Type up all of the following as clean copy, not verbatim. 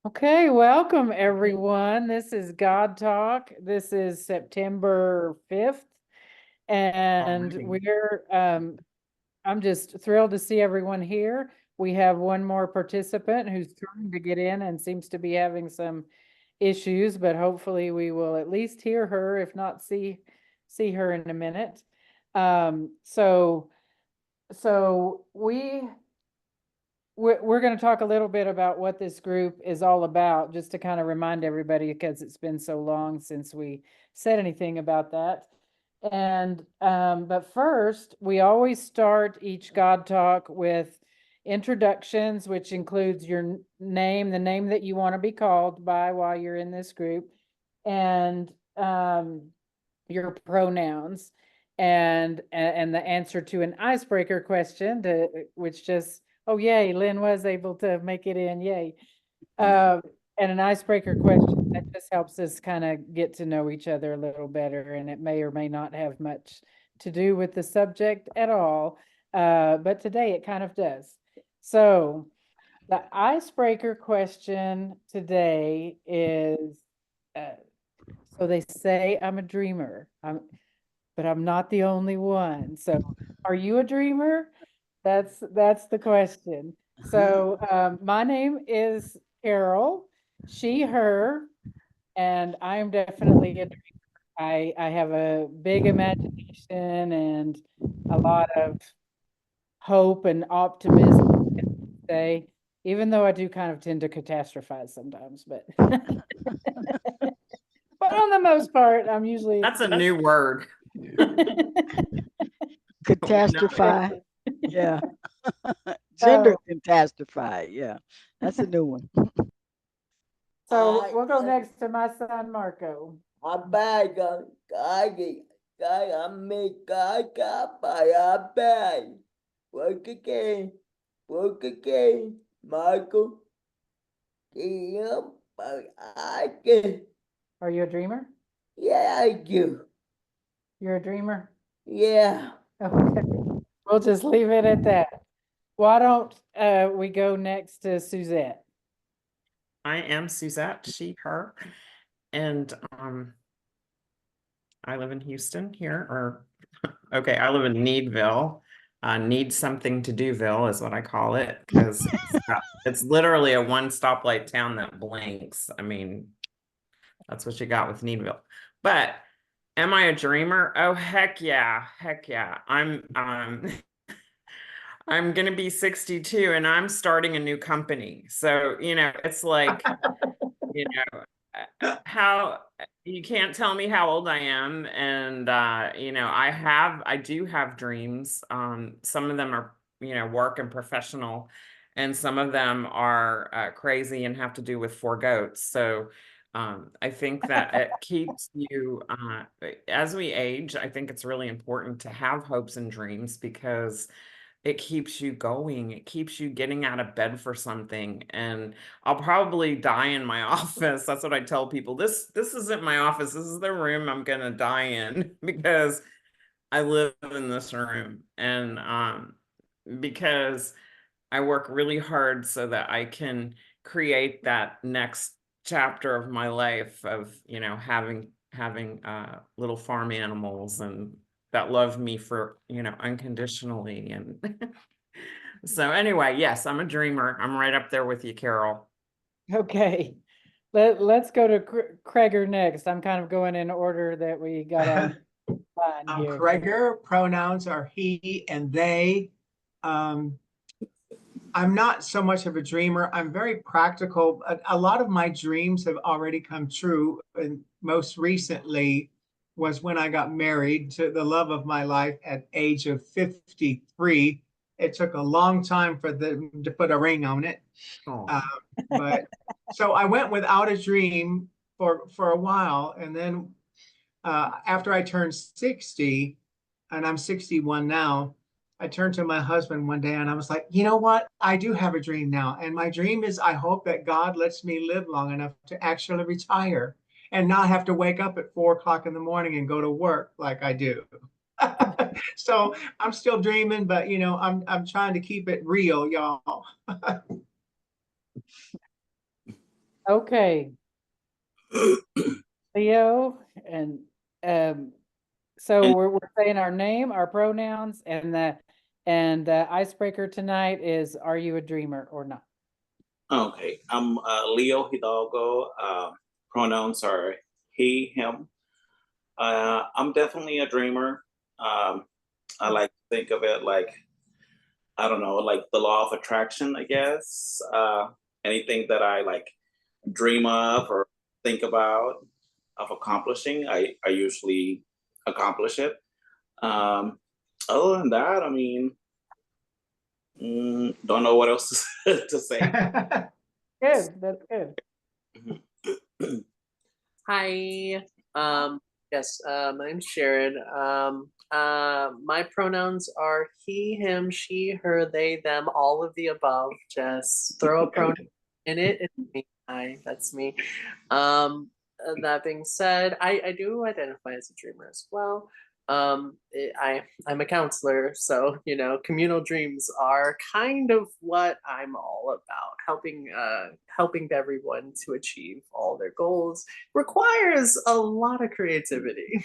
Okay, welcome everyone. This is God Talk. This is September 5th, and I'm just thrilled to see everyone here. We have one more participant who's trying to get in and seems to be having some issues, but hopefully we will at least hear her, if not see her in a minute. So we're going to talk a little bit about what this group is all about, just to kind of remind everybody, because it's been so long since we said anything about that. And but first, we always start each God Talk with introductions, which includes your name, the name that you want to be called by while you're in this group, and your pronouns, and the answer to an icebreaker question, which just, oh, yay, Lynn was able to make it in, yay. And an icebreaker question that just helps us kind of get to know each other a little better, and it may or may not have much to do with the subject at all, but today it kind of does. So the icebreaker question today is, so they say I'm a dreamer, but I'm not the only one. So are you a dreamer? That's the question. So my name is Carol, she, her, and I'm definitely a dreamer. I have a big imagination and a lot of hope and optimism, I would say, even though I do kind of tend to catastrophize sometimes, but but on the most part, I'm usually That's a new word. Catastrophize. Yeah. Gender catastrophize. Yeah. That's a new one. So we'll go next to my son, Marco. Marco. Are you a dreamer? Yeah, I do. You're a dreamer? Yeah. Okay. We'll just leave it at that. Why don't we go next to Suzette? I am Suzette, she, her, and I live in Houston here, or okay, I live in Needville. Need something to doville is what I call it, because it's literally a one stoplight town that blinks. I mean, that's what you got with Needville. But am I a dreamer? Oh, heck yeah. Heck yeah. I'm gonna be 62 and I'm starting a new company. So, it's like, how you can't tell me how old I am. And I do have dreams. Some of them are, work and professional, and some of them are crazy and have to do with four goats. So I think that it keeps you, as we age, I think it's really important to have hopes and dreams, because it keeps you going. It keeps you getting out of bed for something. And I'll probably die in my office. That's what I tell people. This isn't my office. This is the room I'm gonna die in, because I live in this room. And because I work really hard so that I can create that next chapter of my life of, having little farm animals and that love me for, unconditionally. And so anyway, yes, I'm a dreamer. I'm right up there with you, Carol. Okay. Let's go to Kreger next. I'm kind of going in order that we got on I'm here. Kreger. Pronouns are he and they. I'm not so much of a dreamer. I'm very practical. A lot of my dreams have already come true. And most recently was when I got married to the love of my life at age of 53. It took a long time for them to put a ring on it. But so I went without a dream for a while. And then after I turned 60, and I'm 61 now, I turned to my husband one day and I was like, you know what? I do have a dream now. And my dream is I hope that God lets me live long enough to actually retire and not have to wake up at 4 o'clock in the morning and go to work like I do. So I'm still dreaming, but I'm trying to keep it real, y'all. Okay, Leo, and so we're saying our name, our pronouns, and the icebreaker tonight is, are you a dreamer or not? Okay, I'm Leo Hidalgo. Pronouns are he, him. I'm definitely a dreamer. I like to think of it like, I don't know, like the law of attraction, I guess. Anything that I like dream of or think about of accomplishing, I usually accomplish it. Other than that, I mean, don't know what else to say. Good, that's good. Hi. Yes, my name's Sharon. My pronouns are he, him, she, her, they, them, all of the above. Just throw a pronoun in it. It's me. Hi, that's me. That being said, I do identify as a dreamer as well. I'm a counselor, so communal dreams are kind of what I'm all about. Helping everyone to achieve all their goals requires a lot of creativity.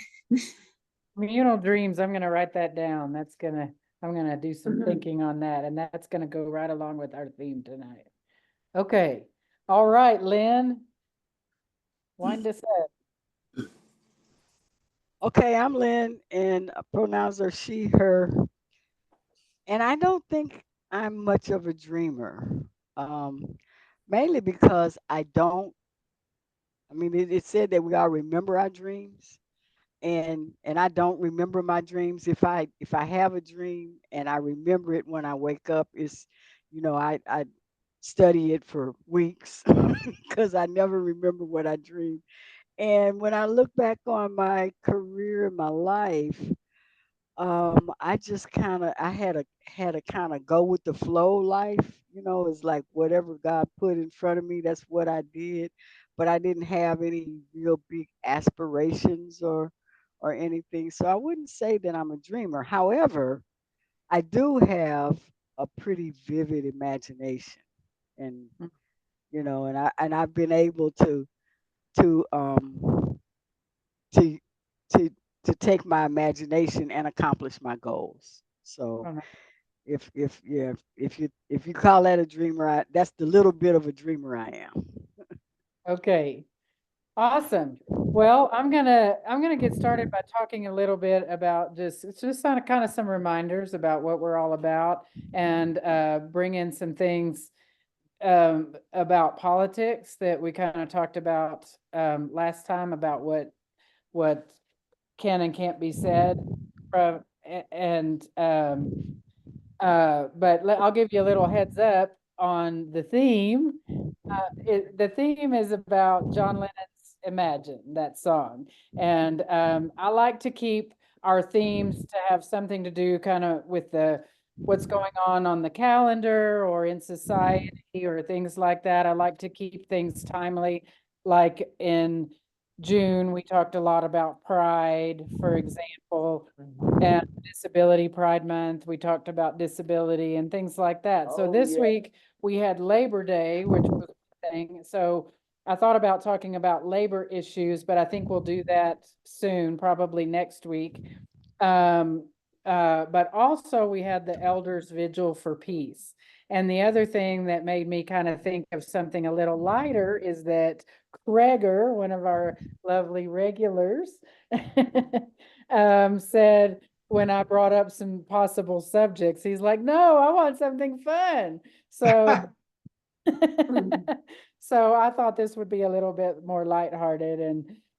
Communal dreams, I'm gonna write that down. I'm gonna do some Mhm. thinking on that, and that's gonna go right along with our theme tonight. Okay, all right, Lynn. Wind us up. Okay, I'm Lynn, and pronouns are she, her. And I don't think I'm much of a dreamer, mainly because I don't. I mean, it said that we all remember our dreams, and I don't remember my dreams. If I have a dream and I remember it when I wake up, I study it for weeks because I never remember what I dreamed. And when I look back on my career and my life, I just I had a kind of go with the flow life. It's like whatever God put in front of me, that's what I did. But I didn't have any real big aspirations or anything. So I wouldn't say that I'm a dreamer. However, I do have a pretty vivid imagination, and I've been able to to to to take my imagination and accomplish my goals. So Oh, if you call that a dreamer, that's the little bit of a dreamer I am. okay, awesome. Well, I'm gonna get started by talking a little bit about it's just kind of some reminders about what we're all about, and bring in some things about politics that we kind of talked about last time, about what can and can't be said. And but I'll give you a little heads up on the theme. The theme is about John Lennon's Imagine, that song. And I like to keep our themes to have something to do kind of with what's going on the calendar or in society or things like that. I like to keep things timely. Like in June, we talked a lot about pride, for example, and Disability Pride Month. We talked about disability and things like that. So Oh, this yeah. week we had Labor Day, which was a thing. So I thought about talking about labor issues, but I think we'll do that soon, probably next week. But also we had the Elders Vigil for Peace. And the other thing that made me kind of think of something a little lighter is that Kreger, one of our lovely regulars, said when I brought up some possible subjects, he's like, no, I want something fun. So, so I thought this would be a little bit more lighthearted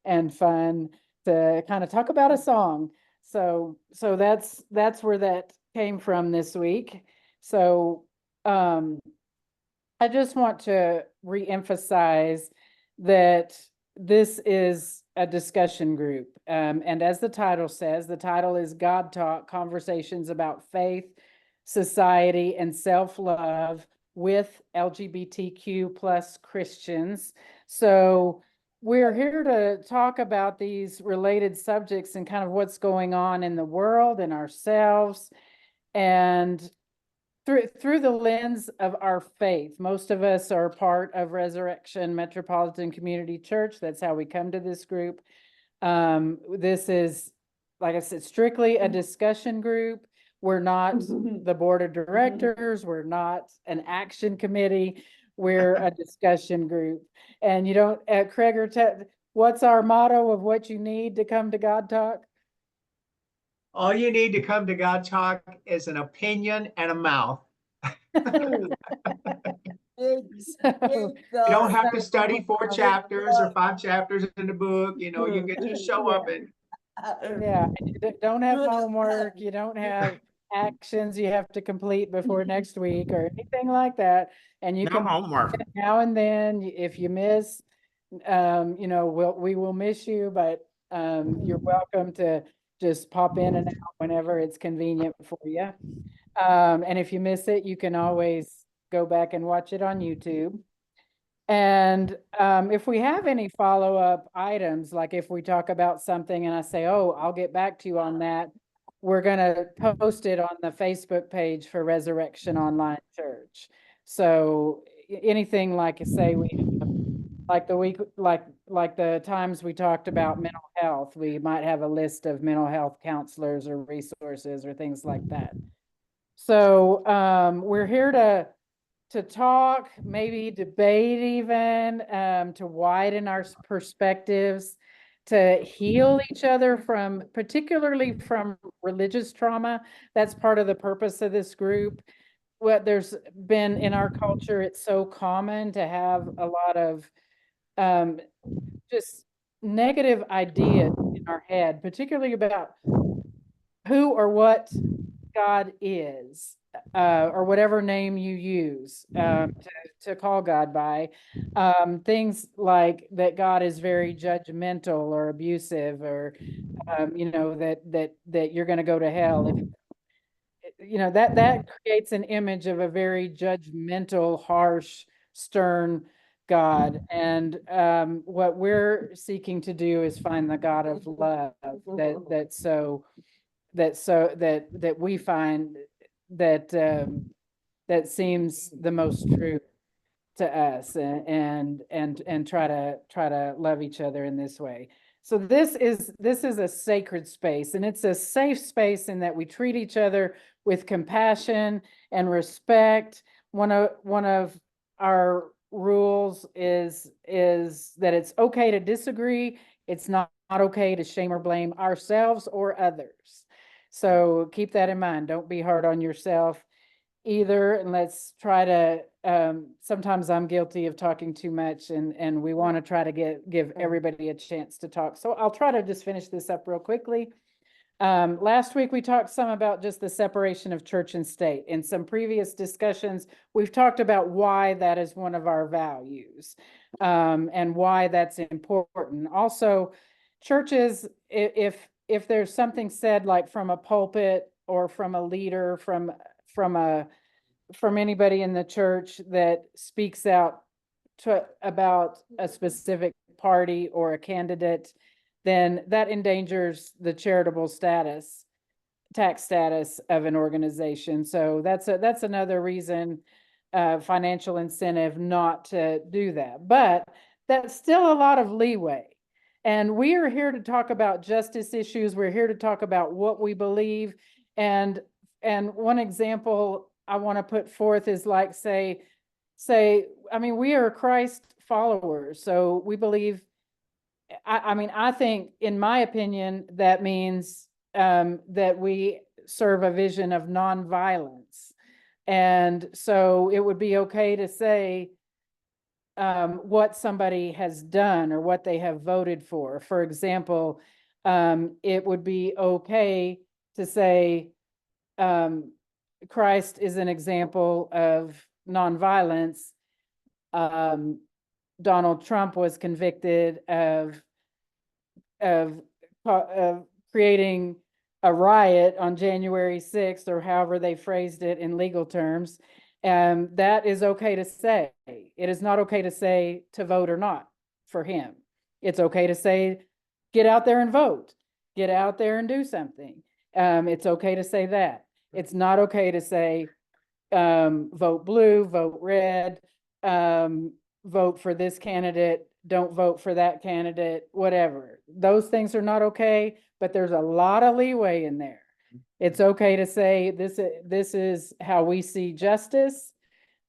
and fun to kind of talk about a song. So that's where that came from this week. So I just want to reemphasize that this is a discussion group. And as the title says, the title is God Talk, Conversations about Faith, Society, and Self-Love with LGBTQ plus Christians. So we're here to talk about these related subjects and kind of what's going on in the world and ourselves. And through the lens of our faith. Most of us are part of Resurrection Metropolitan Community Church. That's how we come to this group. This is, like I said, strictly a discussion group. We're not the board of directors. We're not an action committee. We're a discussion group. And you don't, Craig, what's our motto of what you need to come to God Talk? All you need to come to God Talk is an opinion and a mouth. So, You don't have to study 4 chapters or 5 chapters in the book. You know, you can just show up and yeah, you don't have homework, you don't have actions you have to complete before next week or anything like that. And you No can homework. now and then, if you miss, you know, we will miss you, but you're welcome to just pop in and out whenever it's convenient for you. And if you miss it, you can always go back and watch it on YouTube. And if we have any follow-up items, like if we talk about something and I say, oh, I'll get back to you on that, we're going to post it on the Facebook page for Resurrection Online Church. So anything like I say, like the week, like the times we talked about mental health, we might have a list of mental health counselors or resources or things like that. So we're here to talk, maybe debate even, to widen our perspectives, to heal each other from, particularly from religious trauma. That's part of the purpose of this group. What there's been in our culture, it's so common to have a lot of just negative ideas in our head, particularly about who or what God is, or whatever name you use to call God by. Things like that God is very judgmental or abusive, or you know, that you're going to go to hell. If, you know, that creates an image of a very judgmental, harsh, stern God. And what we're seeking to do is find the God of love that we find that that seems the most true to us, and try to love each other in this way. So this is a sacred space, and it's a safe space in that we treat each other with compassion and respect. One of our rules is that it's okay to disagree. It's not okay to shame or blame ourselves or others. So keep that in mind. Don't be hard on yourself either. And let's try to, sometimes I'm guilty of talking too much, and we want to try to give everybody a chance to talk. So I'll try to just finish this up real quickly. Last week, we talked some about just the separation of church and state. In some previous discussions, we've talked about why that is one of our values, and why that's important. Also, churches, if there's something said like from a pulpit or from a leader, from anybody in the church that speaks out about a specific party or a candidate, then that endangers the charitable status, tax status of an organization. So that's another reason, financial incentive not to do that. But that's still a lot of leeway. And we are here to talk about justice issues. We're here to talk about what we believe. And one example I want to put forth is like, say, I mean, we are Christ followers. So we believe, I mean, I think, in my opinion, that means that we serve a vision of nonviolence. And so it would be okay to say what somebody has done or what they have voted for. For example, it would be okay to say Christ is an example of nonviolence. Donald Trump was convicted of creating a riot on January 6th, or however they phrased it in legal terms. And that is okay to say. It is not okay to say to vote or not for him. It's okay to say, get out there and vote. Get out there and do something. It's okay to say that. It's not okay to say, vote blue, vote red, vote for this candidate, don't vote for that candidate, whatever. Those things are not okay, but there's a lot of leeway in there. It's okay to say this is how we see justice,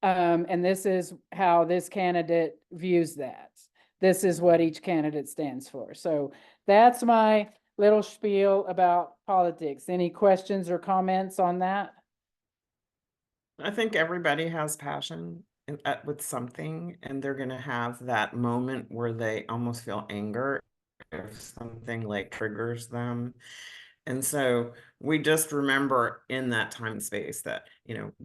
and this is how this candidate views that. This is what each candidate stands for. So that's my little spiel about politics. Any questions or comments on that? I think everybody has passion with something, and they're going to have that moment where they almost feel anger if something like triggers them. And so we just remember in that time and space that,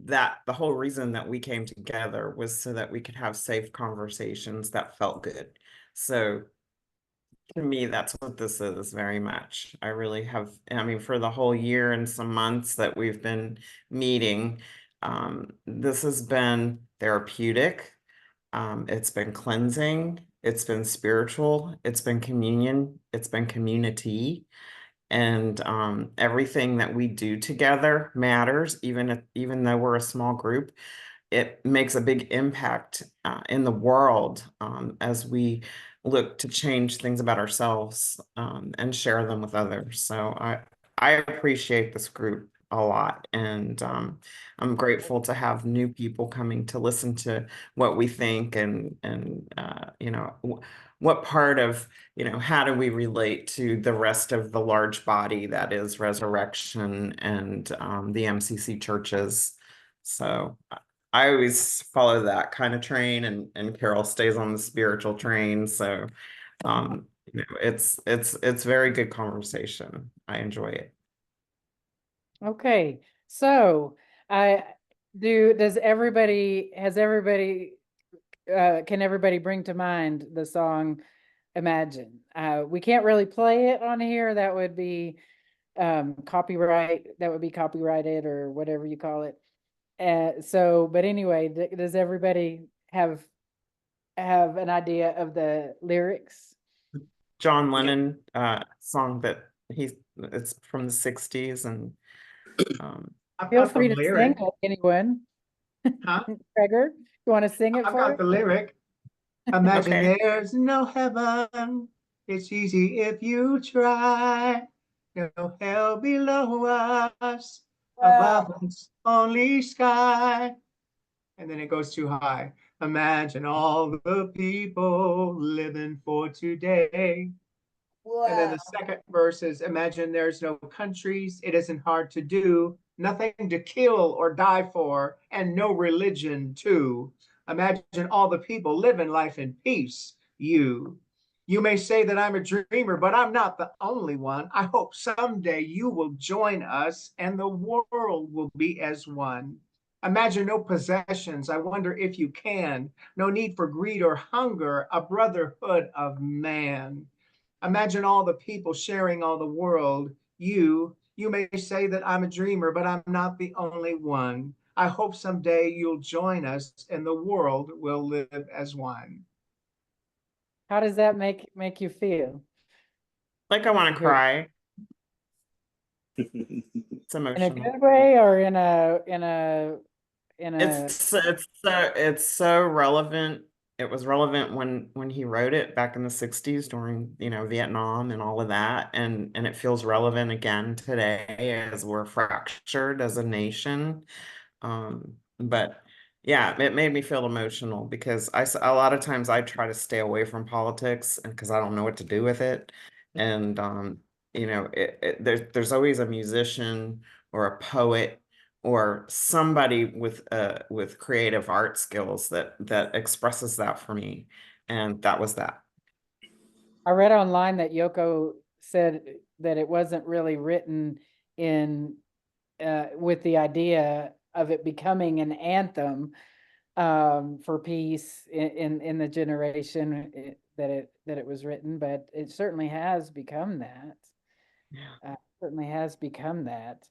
that the whole reason that we came together was so that we could have safe conversations that felt good. So to me, that's what this is very much. I really have, for the whole year and some months that we've been meeting, this has been therapeutic. It's been cleansing. It's been spiritual. It's been communion. It's been community. And everything that we do together matters, even though we're a small group. It makes a big impact in the world as we look to change things about ourselves and share them with others. So I appreciate this group a lot, and I'm grateful to have new people coming to listen to what we think and what part of, how do we relate to the rest of the large body that is Resurrection and the MCC churches. So I always follow that kind of train, and Carol stays on the spiritual train. So it's very good conversation. I enjoy it. Okay, so has everybody, can everybody bring to mind the song Imagine? We can't really play it on here. That would be copyrighted or whatever you call it. But anyway, does everybody have an idea of the lyrics? John Lennon song that it's from the 60s, and I've Feel got free the to sing lyric. it, anyone. Huh? Gregor, you want to sing it I've for got us? the lyric. Imagine Okay. there's no heaven. It's easy if you try. No hell below us. Above us, only sky. And then it goes too high. Imagine all the people living for today. And then the second verse is, imagine there's no countries. It isn't hard to do. Nothing to kill or die for, and no religion too. Imagine all the people living life in peace. You may say that I'm a dreamer, but I'm not the only one. I hope someday you will join us and the world will be as one. Imagine no possessions. I wonder if you can. No need for greed or hunger, a brotherhood of man. Imagine all the people sharing all the world. You may say that I'm a dreamer, but I'm not the only one. I hope someday you'll join us and the world will live as one. How does that make you feel? Like I want to cry. It's In a emotional. good way or in a It's so relevant. It was relevant when he wrote it back in the 60s during, Vietnam and all of that. And it feels relevant again today as we're fractured as a nation. But yeah, it made me feel emotional because a lot of times I try to stay away from politics, and because I don't know what to do with it. And there's always a musician or a poet or somebody with creative art skills that expresses that for me, and that was that. I read online that Yoko said that it wasn't really written in with the idea of it becoming an anthem for peace in the generation that it was written, but it certainly has become that. Yeah. Certainly has become that.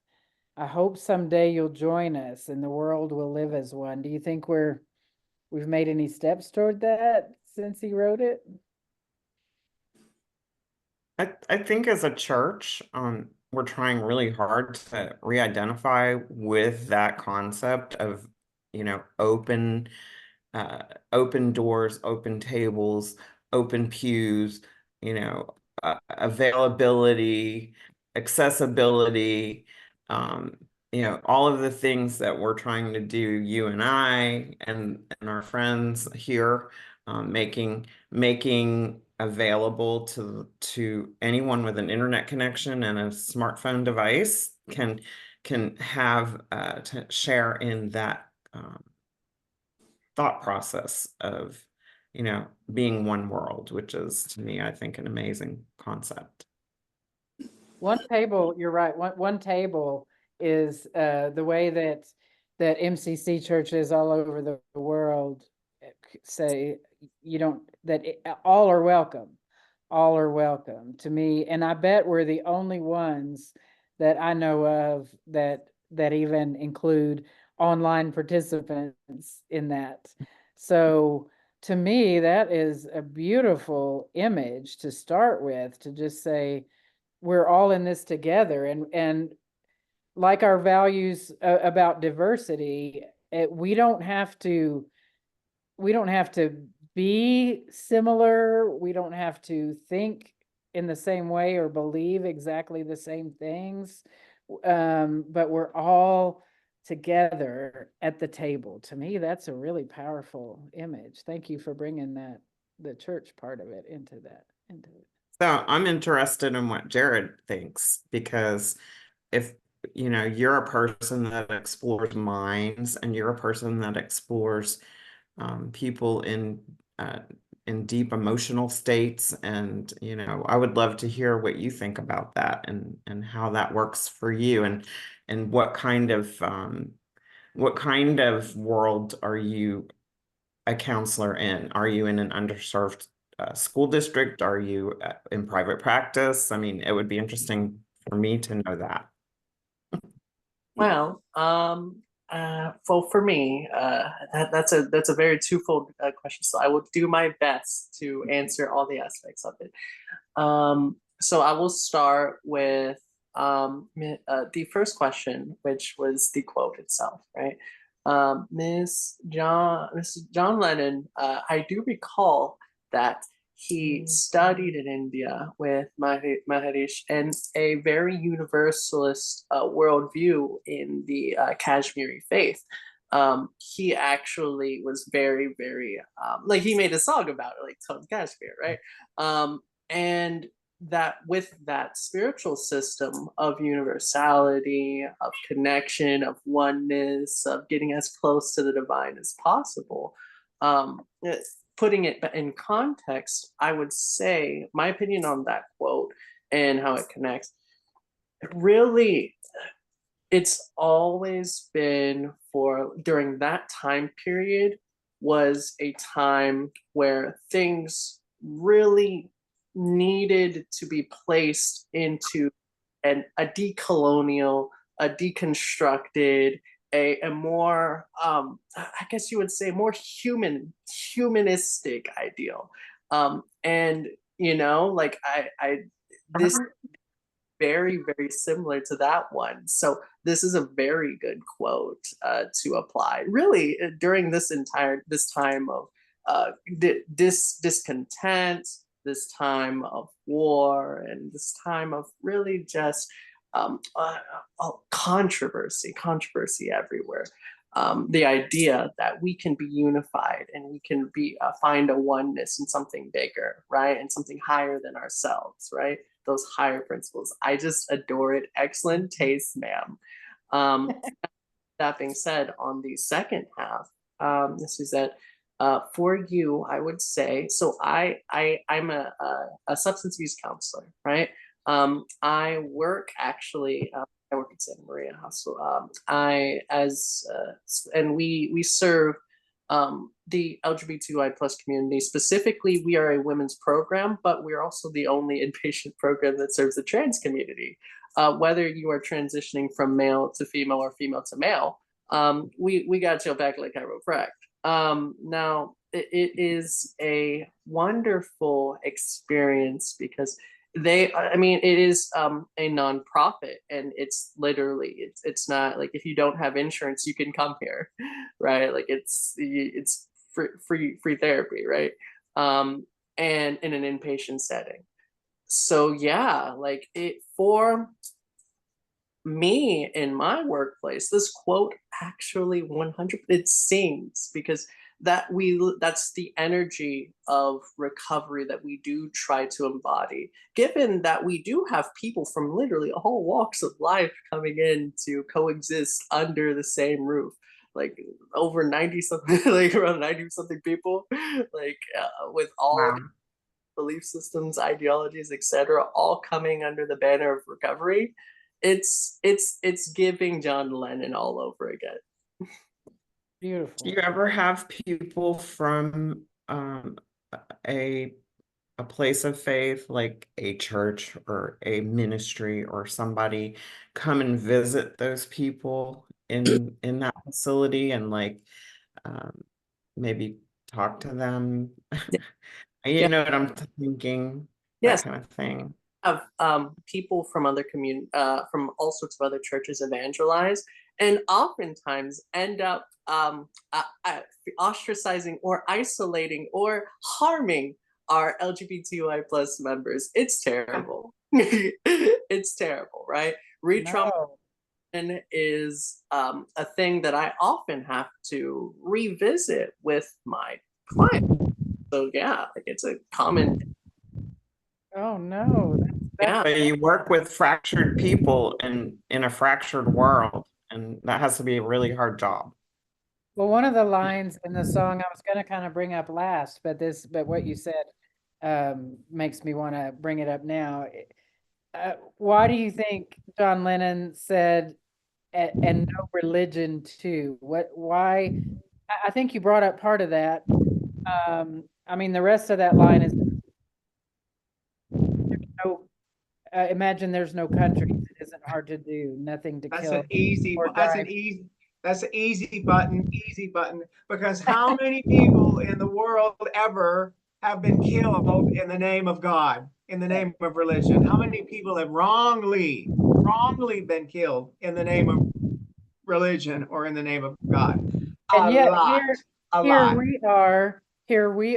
I hope someday you'll join us and the world will live as one. Do you think we've made any steps toward that since he wrote it? I think as a church, we're trying really hard to re-identify with that concept of you know, open doors, open tables, open pews, you know, availability, accessibility, you know, all of the things that we're trying to do, you and I and our friends here, making available to anyone with an internet connection and a smartphone device can have to share in that thought process of, you know, being one world, which is, to me, I think, an amazing concept. One table, you're right. One table is the way that MCC churches all over the world say all are welcome. All are welcome to me. And I bet we're the only ones that I know of that even include online participants in that. So to me, that is a beautiful image to start with, to just say, we're all in this together. And like our values about diversity, we don't have to be similar. We don't have to think in the same way or believe exactly the same things. But we're all together at the table. To me, that's a really powerful image. Thank you for bringing the church part of it into it. So I'm interested in what Jared thinks, because if, you know, you're a person that explores minds and you're a person that explores people in deep emotional states, and, you know, I would love to hear what you think about that and how that works for you, and what kind of world are you a counselor in? Are you in an underserved school district? Are you in private practice? I mean, it would be interesting for me to know that. Well, for me, that's a very twofold question. So I will do my best to answer all the aspects of it. So I will start with the first question, which was the quote itself, right? Mrs. John Lennon, I do recall that he studied in India with Maharishi, and a very universalist worldview in the Kashmiri faith. He actually was very, very like, he made a song about it, like Tom Kashmir, right? And that with that spiritual system of universality, of connection, of oneness, of getting as close to the divine as possible, putting it in context, I would say my opinion on that quote and how it connects, really, it's always been during that time period was a time where things really needed to be placed into a decolonial, a deconstructed, a more I guess you would say more humanistic ideal. And you know, like I this very, very similar to that one. So this is a very good quote to apply really during this time of discontent, this time of war, and this time of really just controversy everywhere. The idea that we can be unified and we can find a oneness in something bigger, right? And something higher than ourselves, right? Those higher principles. I just adore it. Excellent taste, ma'am. That being said, on the second half, this is that for you, I would say, so I'm a substance abuse counselor, right? I work actually, I work at Santa Maria Hospital. And we serve the LGBTQI plus community. Specifically, we are a women's program, but we're also the only inpatient program that serves the trans community. Whether you are transitioning from male to female or female to male, we got your back like chiropractic. Now, it is a wonderful experience because it is a nonprofit, and it's literally, it's not like if you don't have insurance, you can come here. right? Like it's free therapy, right? And in an inpatient setting. So yeah, like it for me in my workplace, this quote actually 100 it sings because that's the energy of recovery that we do try to embody, given that we do have people from literally all walks of life coming in to coexist under the same roof, like over 90 something like around 90 something people, like with all Wow. belief systems, ideologies, etc., all coming under the banner of recovery. It's giving John Lennon all over again. Beautiful. Do you ever have people from a place of faith, like a church or a ministry or somebody, come and visit those people in that facility and like maybe talk to them? You Yeah. know what I'm thinking, Yes. that kind of thing. Have people from other from all sorts of other churches evangelize, and oftentimes end up ostracizing or isolating or harming our LGBTQI plus members. It's terrible. It's terrible, right? Re-trauma No. is a thing that I often have to revisit with my clients. So yeah, like it's a common. Oh, no. Yeah. But you work with fractured people in a fractured world, and that has to be a really hard job. Well, one of the lines in the song I was going to kind of bring up last, but what you said makes me want to bring it up now. Why do you think John Lennon said, and no religion too? Why? I think you brought up part of that. I mean, the rest of that line is, imagine there's no countries. It isn't hard to do, nothing to That's kill. an easy, or that's drive. an easy button, because how many people in the world ever have been killed in the name of God, in the name of religion? How many people have wrongly been killed in the name of religion or in the name of God? And yet A here lot. we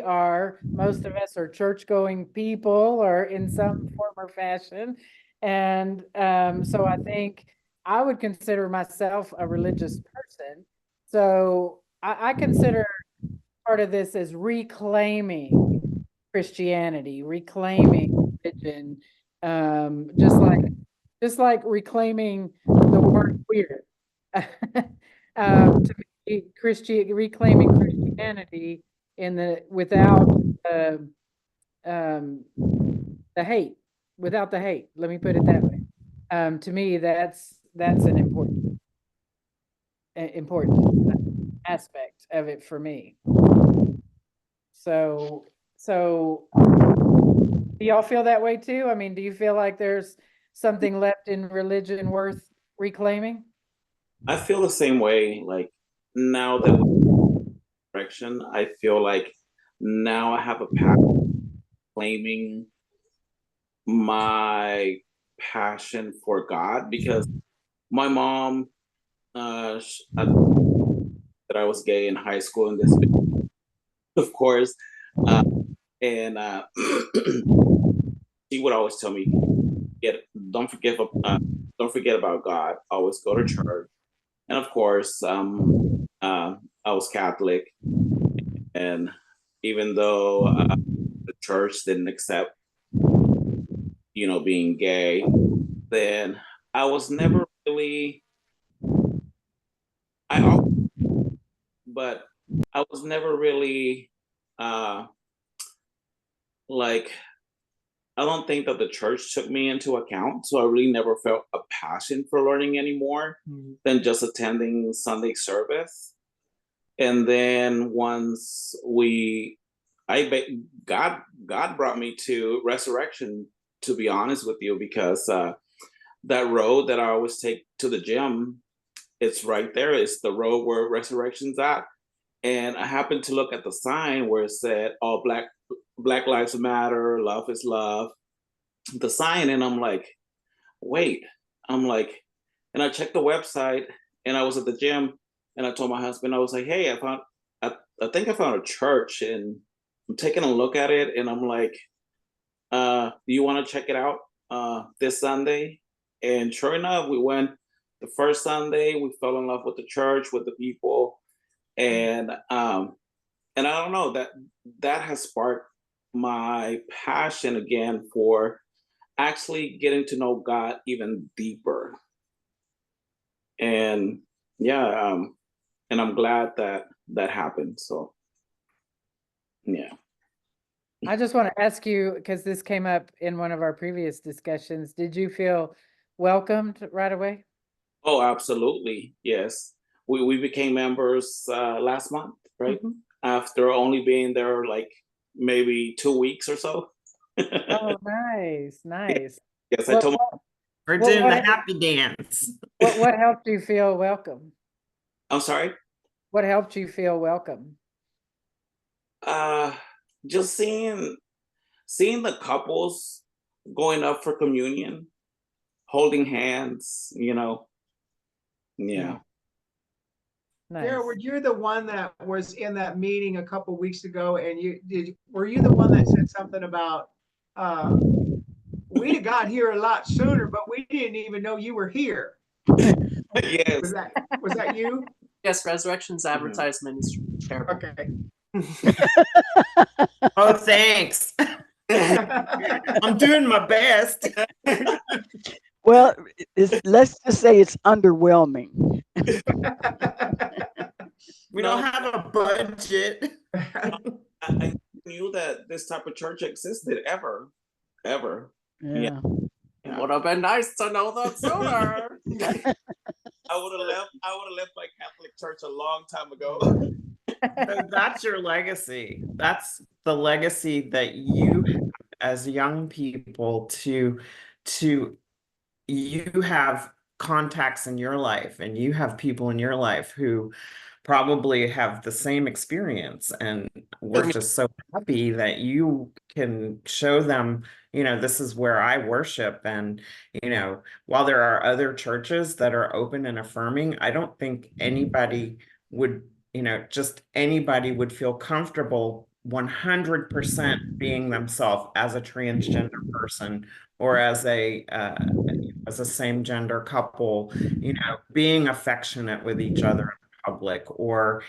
are, most of us are church-going people or in some form or fashion. And so I think I would consider myself a religious person. So I consider part of this as reclaiming Christianity, reclaiming religion, just like reclaiming the word queer. To me, reclaiming Christianity without the hate, without the hate. Let me put it that way. To me, that's an important aspect of it for me. So do y'all feel that way too? I mean, do you feel like there's something left in religion worth reclaiming? I feel the same way. Like now that direction, I feel like now I have a passion claiming my passion for God, because my mom that I was gay in high school, and this, of course, and she would always tell me, don't forget about God. Always go to church." And of course, I was Catholic, and even though the church didn't accept, being gay, then I was never really, but I was never really, like, I don't think that the church took me into account. So I really never felt a passion for learning anymore than just attending Sunday service. And then once God brought me to Resurrection, to be honest with you, because that road that I always take to the gym, it's right there. It's the road where Resurrection's at. And I happened to look at the sign where it said, "All Black Lives Matter, love is love," the sign. And I'm like, wait, and I checked the website, and I was at the gym, And I told my husband, I was like, hey, I think I found a church, and I'm taking a look at it, and I'm like, do you want to check it out this Sunday? And sure enough, we went the first Sunday. We fell in love with the church, with the people, and I don't know, that has sparked my passion again for actually getting to know God even deeper. And yeah, and I'm glad that happened. So yeah. I just want to ask you, because this came up in one of our previous discussions, did you feel welcomed right away? Oh, absolutely. Yes. We became members last month, right? Mhm. After only being there like maybe 2 weeks or so. Oh, nice, nice. Yes, I What, told what, We're Well, doing the what- happy dance. what helped you feel welcome? I'm sorry. What helped you feel welcome? Just seeing the couples going up for communion, holding hands, yeah. Nice. Sarah, you're the one that was in that meeting a couple weeks ago, and were you the one that said something about we'd have got here a lot sooner, but we didn't even know you were here. Yes. Was that you? Yes, Resurrection's advertisement is terrible. Okay. Oh, thanks. I'm doing my best. Well, let's just say it's underwhelming. We don't have a budget. I knew that this type of church existed ever. Yeah. Yeah. Would have been nice to know that sooner. I would have left my Catholic church a long time ago. So that's your legacy. That's the legacy that you have as young people to you have contacts in your life, and you have people in your life who probably have the same experience, and we're just so happy that you can show them, this is where I worship. And while there are other churches that are open and affirming, I don't think anybody would just anybody would feel comfortable 100% being themselves as a transgender person, or as a same gender couple, being affectionate with each other in public, or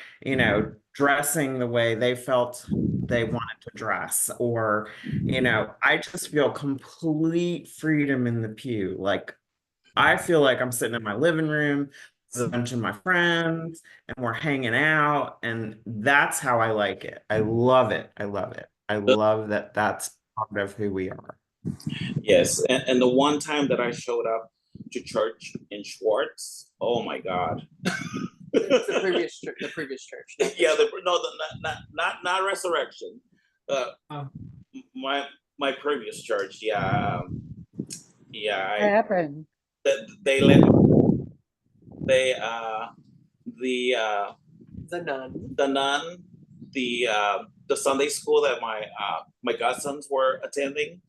dressing the way they felt they wanted to dress, or I just feel complete freedom in the pew. Like, I feel like I'm sitting in my living room with a bunch of my friends, and we're hanging out, and that's how I like it. I love it. I love it. I love that that's part of who we are. Yes, and the one time that I showed up to church in Schwartz, oh my God. It's the previous church. Yeah, not Resurrection. My previous church, yeah. What happened? They let the nun, the Sunday school that my godsons were attending,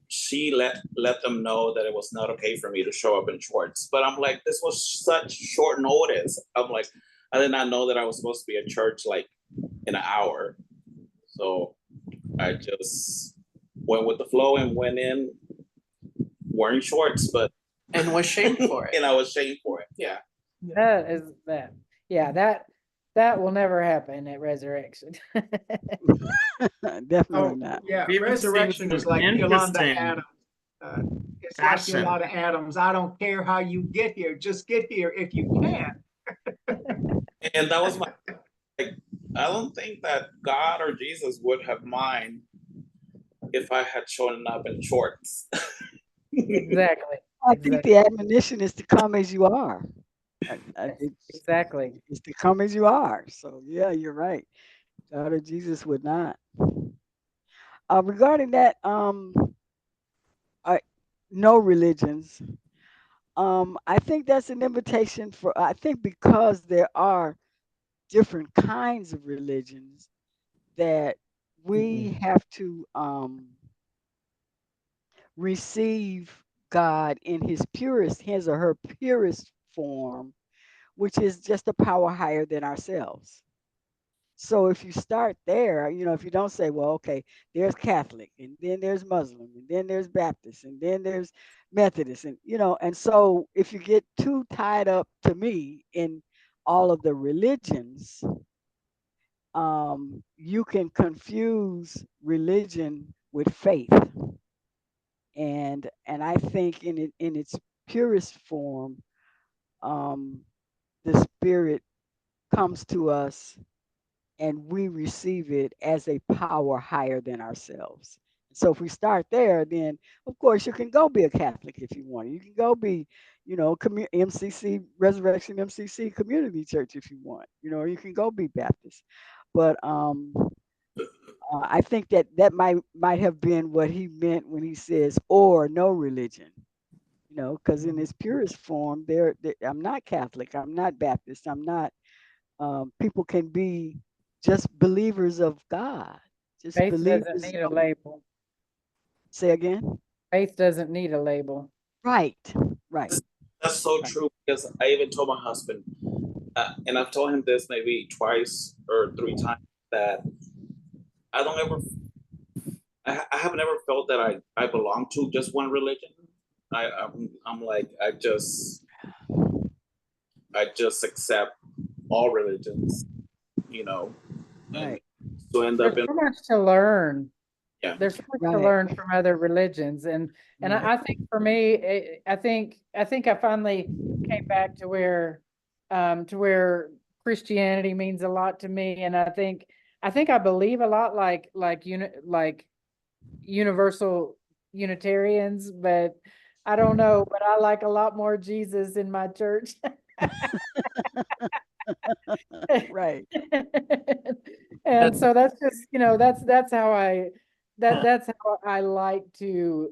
she let them know that it was not okay for me to show up in Schwartz. But I'm like, this was such short notice. I'm like, I did not know that I was supposed to be at church like in an hour. So I just went with the flow and went in wearing shorts, and was shamed for it. And I was shamed for it. Yeah. That will never happen at Resurrection. Definitely not. Yeah, We've Resurrection seen is like some Yolanda interesting Adams. It's passion. like Yolanda Adams. I don't care how you get here, just get here if you can. And that was I don't think that God or Jesus would have mind if I had shown up in shorts. Exactly. I think the admonition is to come as you are. Exactly. It's to come as you are. So yeah, you're right. God or Jesus would not. Regarding that, no religions. I think that's an invitation for. I think because there are different kinds of religions that we have to receive God in his or her purest form which is just a power higher than ourselves. So if you start there, if you don't say, well, okay, there's Catholic, and then there's Muslim, and then there's Baptist, and then there's Methodist, and so if you get too tied up, to me, in all of the religions, you can confuse religion with faith. And I think in its purest form, the Spirit comes to us and we receive it as a power higher than ourselves. So if we start there, then of course you can go be a Catholic if you want. You can go be, MCC, Resurrection MCC Community Church if you want. You can go be Baptist. But I think that might have been what he meant when he says or no religion. Because in its purest form, I'm not Catholic, I'm not Baptist, I'm not. People can be just believers of God, just Faith doesn't believers. need a label. Say again. Faith doesn't need a label. Right. That's so true, because I even told my husband, and I've told him this maybe twice or 3 times, that I have never felt that I belong to just one religion. I'm like, I just accept all religions, and Right. so end up There's in, so much to learn. yeah. There's so much to Right. learn from other religions, and Right. I think for me, I think I finally came back to where Christianity means a lot to me, and I think I believe a lot like universal Unitarians, but I don't know, but I like a lot more Jesus in my church. Right. And so that's just, that's how that's how I like to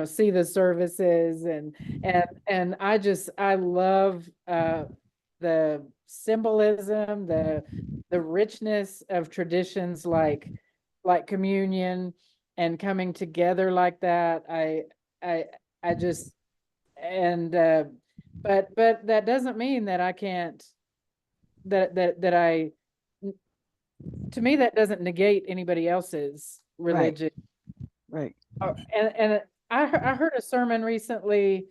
see the services, and I love the symbolism, the richness of traditions like communion and coming together like that. I just, and but that doesn't mean that I can't, to me, that doesn't negate anybody else's religion. Right. And I heard a sermon recently,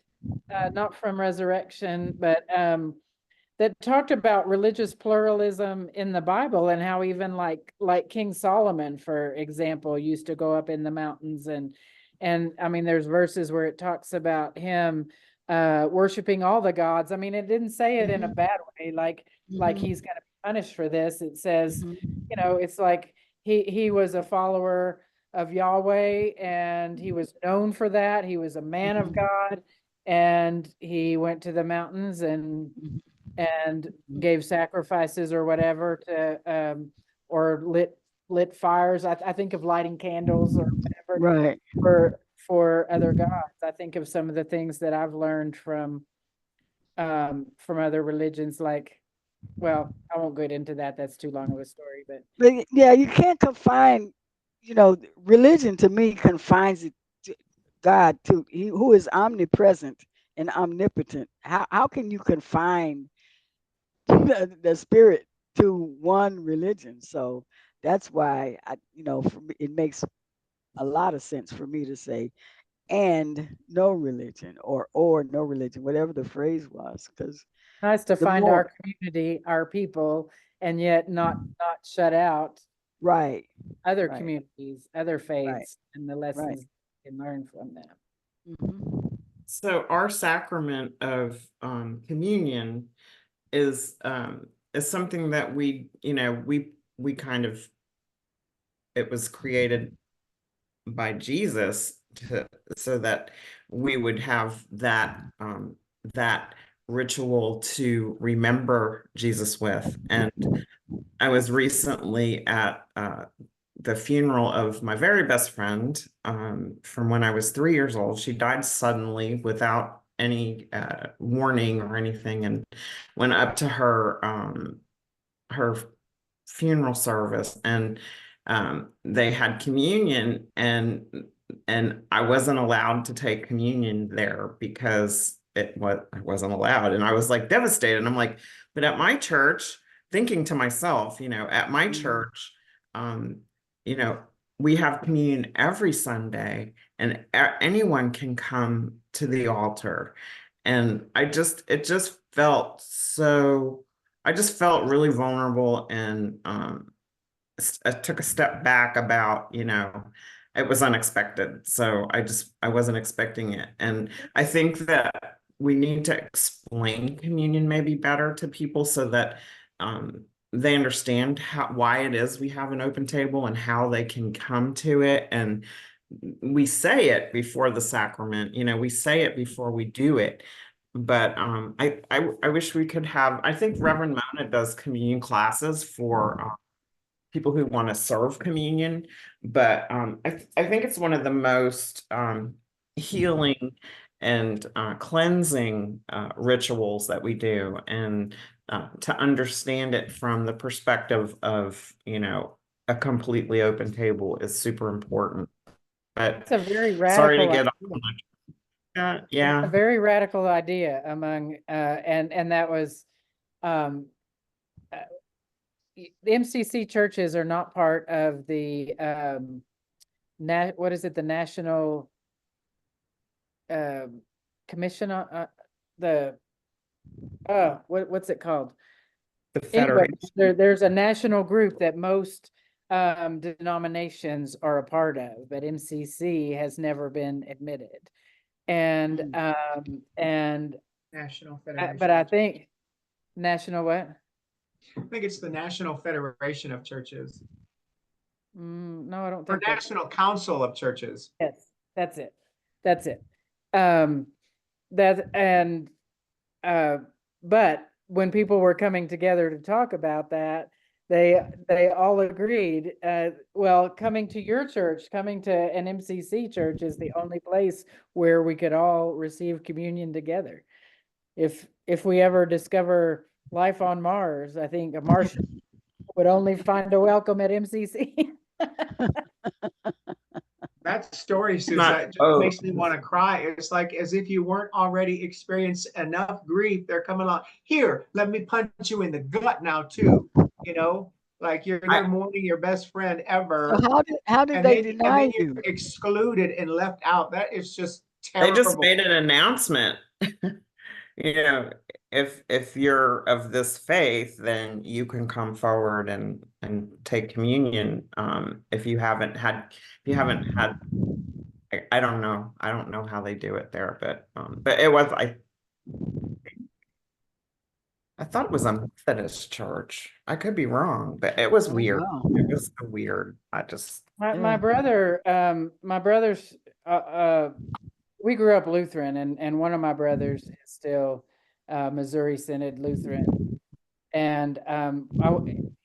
not from Resurrection, but that talked about religious pluralism in the Bible, and how even like King Solomon, for example, used to go up in the mountains, and I mean, there's verses where it talks about him worshiping all the gods. I mean, it didn't say it in a bad way, like he's going to be punished for this. It says, it's like he was a follower of Yahweh, and he was known for that. He was a man of God, and he went to the mountains and gave sacrifices or whatever to or lit fires. I think of lighting candles or whatever, Right. for other gods. I think of some of the things that I've learned from other religions, like, well, I won't get into that. That's too long of a story, but Yeah, you can't confine, religion to me confines it to God, to who is omnipresent and omnipotent. How can you confine the Spirit to one religion? So that's why for me, it makes a lot of sense for me to say, and no religion, or no religion, whatever the phrase was, because nice to the find more our community, our people, and yet not shut out right, other right, communities, other right, faiths, and the right. lessons you can learn from them. Mhm. So our sacrament of communion is something that we kind of, it was created by Jesus so that we would have that that ritual to remember Jesus with. And I was recently at the funeral of my very best friend from when I was 3 years old. She died suddenly without any warning or anything, and went up to her her funeral service, and they had communion, and I wasn't allowed to take communion there because I wasn't allowed. And I was like devastated. And I'm like, but at my church, thinking to myself, at my church, you know, we have communion every Sunday and anyone can come to the altar. And I just felt really vulnerable, and I took a step back about, it was unexpected. So I wasn't expecting it. And I think that we need to explain communion maybe better to people so that they understand why it is we have an open table and how they can come to it. And we say it before the sacrament, we say it before we do it. But I wish we could have, I think Reverend Mona does communion classes for people who want to serve communion, but I think it's one of the most healing and cleansing rituals that we do, and to understand it from the perspective of a completely open table is super important. But It's a very sorry to radical get off idea. on that. A Yeah. very radical idea among and that was the MCC churches are not part of the what is it, the National Commission on what's it called? The Anyway, Federation. there's a national group that most denominations are a part of, but MCC has never been admitted. And National Federation. but I think national what? I think it's the National Federation of Churches, No, I don't or think that's National Council of Churches. yes, that's it. That's it. But when people were coming together to talk about that, they all agreed, well, coming to your church, coming to an MCC church is the only place where we could all receive communion together. If we ever discover life on Mars, I think a Martian would only find a welcome at MCC. That story, Not- Suzette, just makes me want to cry. It's like as if you weren't already experienced enough grief. They're coming along. Here, let me punch you in the gut now too. Like you're there mourning your best friend ever. So how did they deny and then you? you're excluded and left out. That is just They terrible. just made an announcement. If you're of this faith, then you can come forward and take communion. If you haven't had, I don't know how they do it there, but it was, I thought it was a Methodist church. I could be wrong, but it was weird. Wow. It was weird. My brother, my brothers, we grew up Lutheran, and one of my brothers is still Missouri Synod Lutheran, and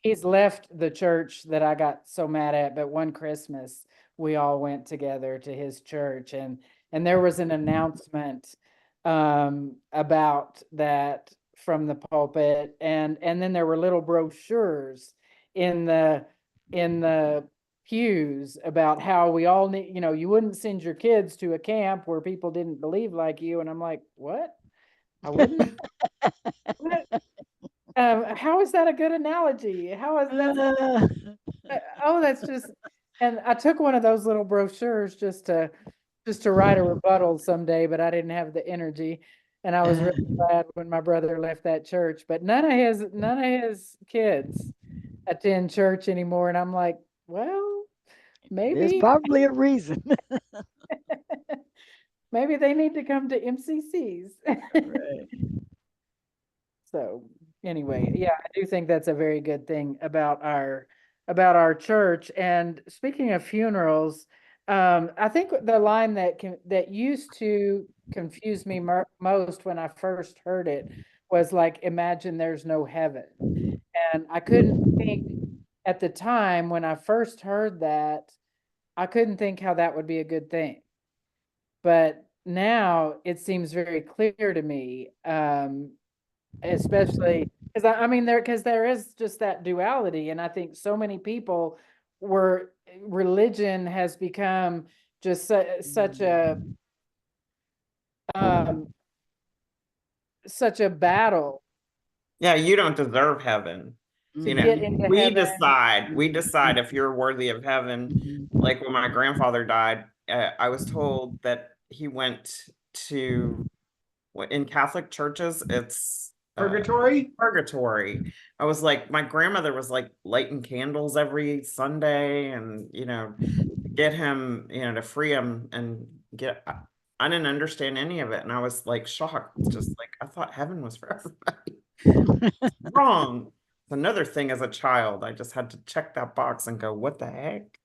he's left the church that I got so mad at. But one Christmas, we all went together to his church, and there was an announcement about that from the pulpit, and then there were little brochures in the pews about how we all need, you wouldn't send your kids to a camp where people didn't believe like you. And I'm like, what? I wouldn't? How is that a good analogy? How is that? Oh, that's just, and I took one of those little brochures just to write a rebuttal someday, but I didn't have the energy. And I was really glad when my brother left that church, but none of his kids attend church anymore. And I'm like, well, maybe There's probably a reason. maybe they need to come to MCCs. Right. So anyway, yeah, I do think that's a very good thing about our church. And speaking of funerals, I think the line that used to confuse me most when I first heard it was like, imagine there's no heaven. And I couldn't think at the time when I first heard that, I couldn't think how that would be a good thing. But now it seems very clear to me, especially because because there is just that duality. And I think so many people where religion has become just such a such a battle Yeah, you don't deserve heaven. to You know, get into we heaven. decide if you're worthy of heaven. Mhm. Like when my grandfather died, I was told that he went to, in Catholic churches, it's Purgatory? purgatory. I was like, my grandmother was like lighting candles every Sunday, and get him, to free him and get. I didn't understand any of it, and I was like shocked. Just like, I thought heaven was for everybody. Wrong. Another thing, as a child, I just had to check that box and go, what the heck?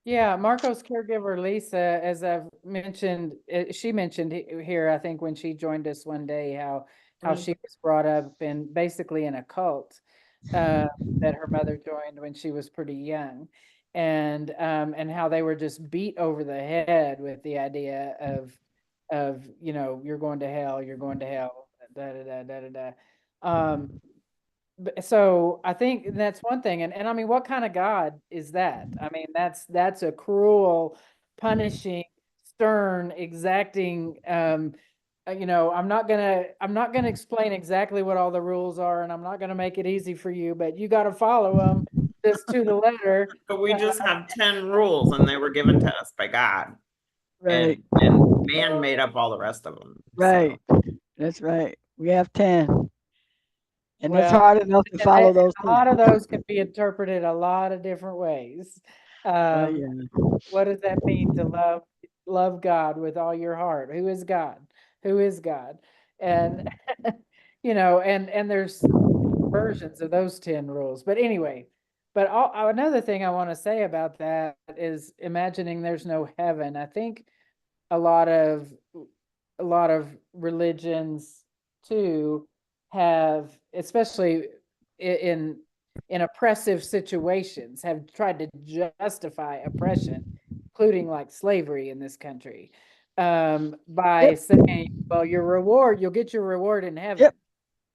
Yeah, Marco's caregiver, Lisa, as I've mentioned, she mentioned here, I think when she joined us one day, how she was brought up in basically in a cult that her mother joined when she was pretty young, and how they were just beat over the head with the idea of you're going to hell, da da da da da da. So I think that's one thing. And I mean, what kind of God is that? I mean, that's a cruel, punishing, stern, exacting, I'm not gonna explain exactly what all the rules are, and I'm not gonna make it easy for you, but you got to follow them just to the letter. But we just have 10 rules, and they were given to us by God. Right. And man made up all the rest of them. Right. That's right. We have 10. And it's Well, hard enough to follow those a lot 10. of those can be interpreted a lot of different ways. Yeah. What does that mean to love God with all your heart? Who is God? Who is God? And and there's versions of those 10 rules. But anyway, but another thing I want to say about that is imagining there's no heaven. I think a lot of religions too have, especially in oppressive situations, have tried to justify oppression, including like slavery in this country, by saying, well, you'll get your reward in heaven. Yep.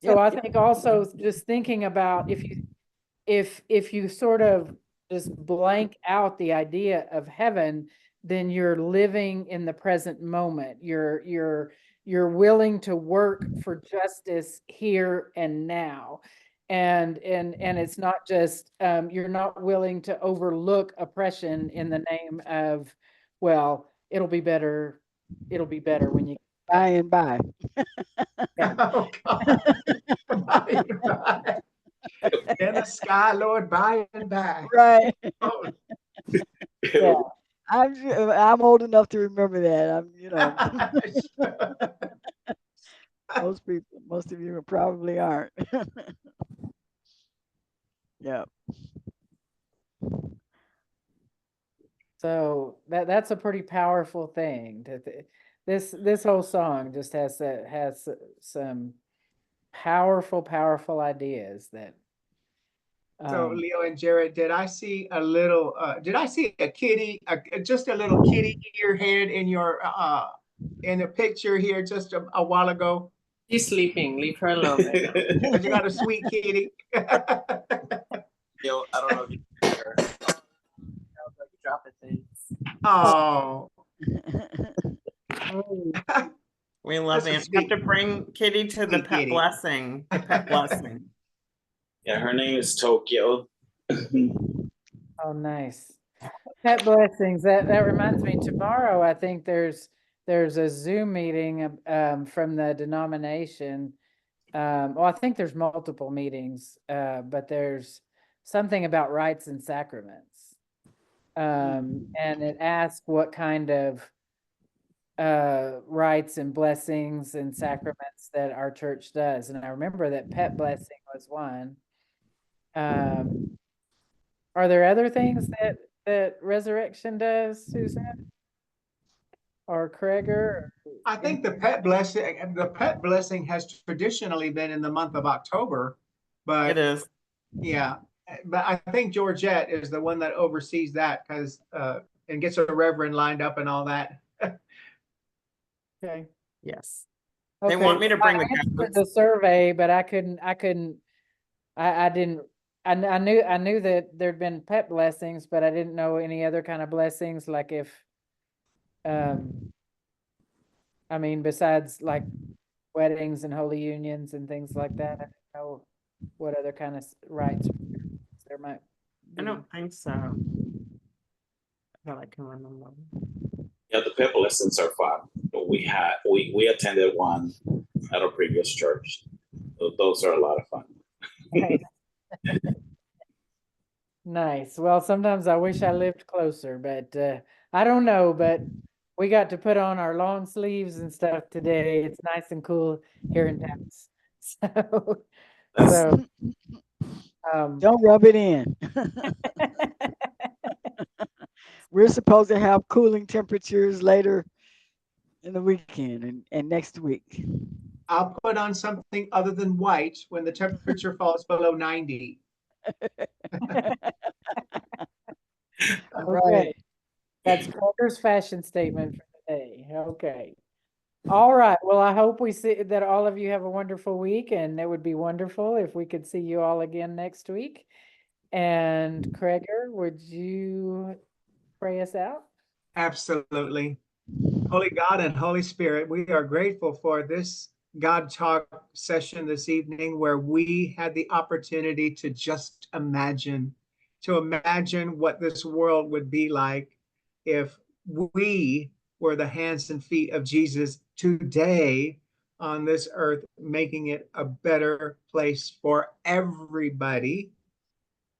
So I think also just thinking about if you sort of just blank out the idea of heaven, then you're living in the present moment. You're willing to work for justice here and now. And it's not just you're not willing to overlook oppression in the name of, well, it'll be better when you By and by. Oh, God. By and by. In the sky, Lord, by and by. Right. Oh, yeah. I'm old enough to remember that. Most of you probably aren't. Yeah. So that's a pretty powerful thing. This whole song just has some powerful ideas that. So Leo and Jared, did I see a kitty, just a little kitty ear head in your in the picture here just a while ago? She's sleeping. Leave her alone right now. But you got a sweet kitty. Yo, I don't know if you can hear her. Dropping things. Oh. We love That's a it. You have to sweet- bring Kitty to the sweet pet kitty. blessing. The pet blessing. Yeah, her name is Tokyo. Oh, nice. Pet blessings. That reminds me, tomorrow, I think there's a Zoom meeting from the denomination. Well, I think there's multiple meetings, but there's something about rites and sacraments. And it asks what kind of rites and blessings and sacraments that our church does. And I remember that pet blessing was one. Are there other things that Resurrection does, Susan? Or Kreger? I think the pet blessing has traditionally been in the month of October, but It is. yeah, but I think Georgette is the one that oversees that because and gets a reverend lined up and all that. Okay. Yes. They want me to bring the I answered Catholics. the survey, but I didn't, I knew that there'd been pet blessings, but I didn't know any other kind of blessings, like if, I mean, besides like weddings and holy unions and things like that. I don't know what other kind of rites there might I be. don't think so. That I can remember. Yeah, the papal lessons are fun. We attended one at a previous church. Those are a lot of fun. Nice. Nice. Well, sometimes I wish I lived closer, but I don't know. But we got to put on our long sleeves and stuff today. It's nice and cool here in Dallas. So, Don't rub it in. We're supposed to have cooling temperatures later in the weekend and next week. I'll put on something other than white when the temperature falls below 90. okay. That's Kroger's fashion statement for today. Okay. All right. Well, I hope we see that all of you have a wonderful week, and it would be wonderful if we could see you all again next week. And Kreger, would you pray us out? Absolutely. Holy God and Holy Spirit, we are grateful for this God Talk session this evening where we had the opportunity to just imagine what this world would be like if we were the hands and feet of Jesus today on this earth, making it a better place for everybody.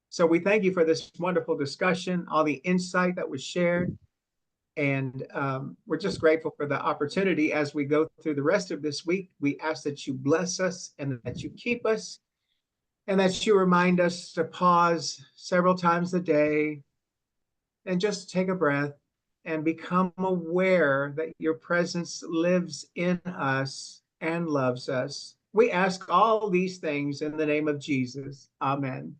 So we thank you for this wonderful discussion, all the insight that was shared. And we're just grateful for the opportunity as we go through the rest of this week. We ask that you bless us and that you keep us and that you remind us to pause several times a day and just take a breath and become aware that your presence lives in us and loves us. We ask all these things in the name of Jesus. Amen.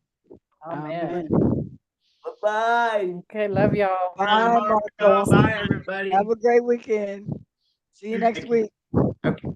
Amen. Bye-bye. Okay, love y'all. Bye, Marco. Bye, everybody. Have a great weekend. See you next week. Okay.